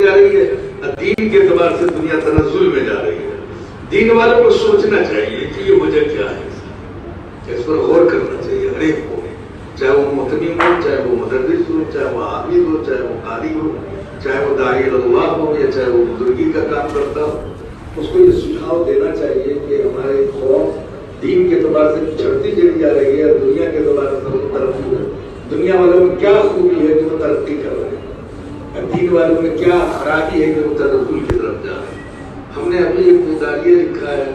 جا رہی ہے، دین کے اعتبار سے دنیا تنزل میں جا رہی ہے. دین والوں کو سوچنا چاہیے کہ یہ وجہ کیا ہے، اس پر غور کرنا چاہیے ہر ایک کو، چاہے وہ متمم ہو، چاہے وہ مدرس ہو، چاہے وہ حافظ ہو، چاہے وہ قاری ہو، چاہے وہ داعی اللہ ہو، یا چاہے وہ بزرگی کا کام کرتا ہو. اس کو یہ سجھاؤ دینا چاہیے کہ ہمارے قوم دین کے اعتبار سے چھڑتی چلی جا رہی ہے، دنیا کے اعتبار سے ترقی ہے. دنیا والوں میں کیا خوبی ہے کہ وہ ترقی کر رہے ہیں، دین والوں میں کیا خرابی ہے کہ وہ تنزل کی طرف جا رہے ہیں. ہم نے ابھی ایک داعیہ لکھا ہے،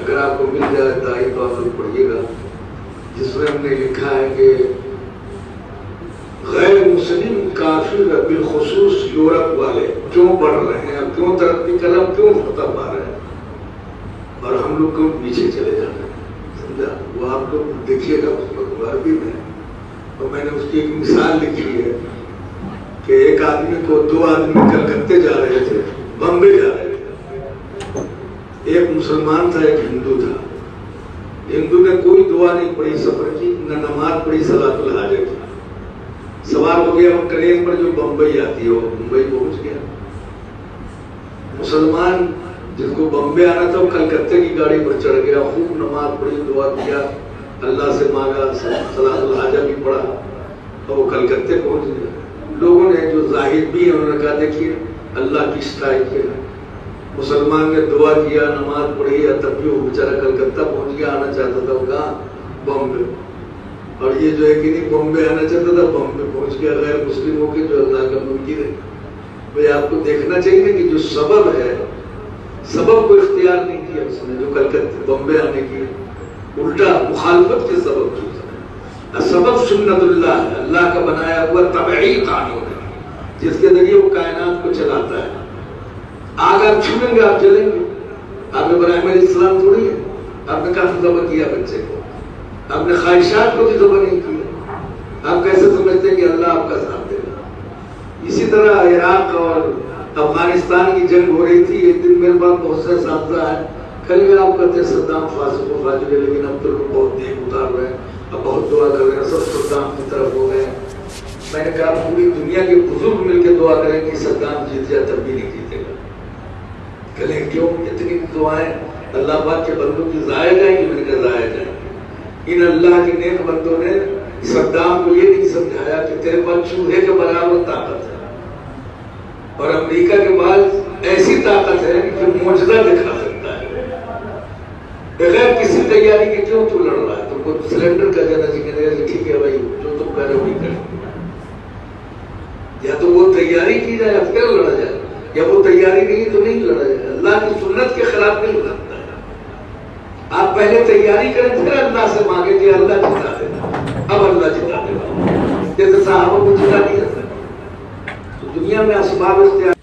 اگر آپ کو مل جائے داعی تو آپ لوگ پڑھیے گا، جس میں ہم نے لکھا ہے کہ غیر مسلم کافر بالخصوص یورپ والے کیوں بڑھ رہے ہیں، کیوں ترقی کر رہے ہیں، کیوں فتح پا رہے ہیں، اور ہم لوگ کیوں پیچھے چلے جا رہے ہیں. سمجھا؟ وہ آپ لوگ دیکھیے گا اس وقت عربی میں، اور میں نے اس کی ایک مثال لکھی ہے کہ ایک آدمی کو دو آدمی کلکتے جا رہے تھے، بمبے جا رہے تھے. ایک مسلمان تھا، ایک ہندو تھا. ہندو نے کوئی دعا نہیں پڑھی سفر کی، نہ نماز پڑھی صلاۃ الحاجہ کی. سوار ہو گیا وہ ٹرین پر جو بمبئی آتی ہے، وہ ممبئی پہنچ گیا. مسلمان جس کو بمبے آنا تھا وہ کلکتے کی گاڑی پر چڑھ گیا، خوب نماز پڑھی، دعا کیا، اللہ سے مانگا، صلاۃ الحاجہ بھی پڑھا، اور وہ کلکتے پہنچ گیا. لوگوں نے جو زاہد بھی ہیں انہوں نے کہا دیکھیے اللہ کی ستائش ہے، مسلمان نے دعا کیا، نماز پڑھی، تب بھی وہ بیچارہ کلکتہ پہنچ گیا. آنا چاہتا تھا وہ کہاں؟ بمبے. اور یہ جو ہے کہ نہیں بمبے آنا چاہتا تھا، بمبے پہنچ گیا غیر مسلم ہو کے، جو اللہ کا منکر ہے. بھائی آپ کو دیکھنا چاہیے کہ جو سبب ہے، سبب کو اختیار نہیں کیا اس نے، جو کلکتہ بمبے آنے کی الٹا مخالفت کے سبب کی. سبب سنت اللہ ہے، اللہ کا بنایا ہوا طبعی قانون ہے جس کے ذریعے وہ کائنات کو چلاتا ہے. آگ آپ چھوڑیں گے آپ جلیں گے. آپ ابراہیم علیہ السلام تھوڑی ہے، آپ نے کہاں ذبح کیا بچے کو، آپ نے خواہشات کو بھی ذبح نہیں کیا. آپ کیسے سمجھتے ہیں کہ اللہ آپ کا ساتھ دے گا؟ اسی طرح عراق اور افغانستان کی جنگ ہو رہی تھی. ایک دن میرے پاس بہت سے اساتذہ ہیں، کل میں آپ کہتے ہیں صدام فاسق و فاجر ہے، لیکن اب تو لوگ بہت دیکھ اتار رہے ہیں، اب بہت دعا کر رہے ہیں، سب صدام کی طرف ہو گئے. میں نے کہا پوری دنیا کے بزرگ مل کے دعا کریں کہ صدام جیت جائے، تب بھی نہیں جیتے گا. کہلیں کیوں؟ اتنی دعائیں اللہ پاک کے بندوں کی ضائع جائیں گی. میں نے کہا ضائع جائیں گی. ان اللہ کے نیک بندوں نے صدام کو یہ نہیں سمجھایا کہ تیرے پاس چوہے کے برابر طاقت ہے، اور امریکہ کے پاس ایسی طاقت ہے کہ معجزہ دکھا سکتا ہے بغیر کسی تیاری کے. کیوں تو لڑ رہا ہے؟ تم کو سلنڈر کا جانا چاہیے. ٹھیک ہے بھائی، جو تم کہہ رہے ہو وہی کریں. یا تو وہ تیاری کی جائے پھر لڑا جائے، یا وہ تیاری نہیں تو نہیں لڑا جائے. اللہ کی سنت کے خلاف نہیں لڑتا ہے. آپ پہلے تیاری کریں، پھر اللہ سے مانگیں کہ اللہ جتا دینا. اب اللہ جتا دینا، جیسے صحابہ کو جتا نہیں سکتا. تو دنیا میں اسباب اختیار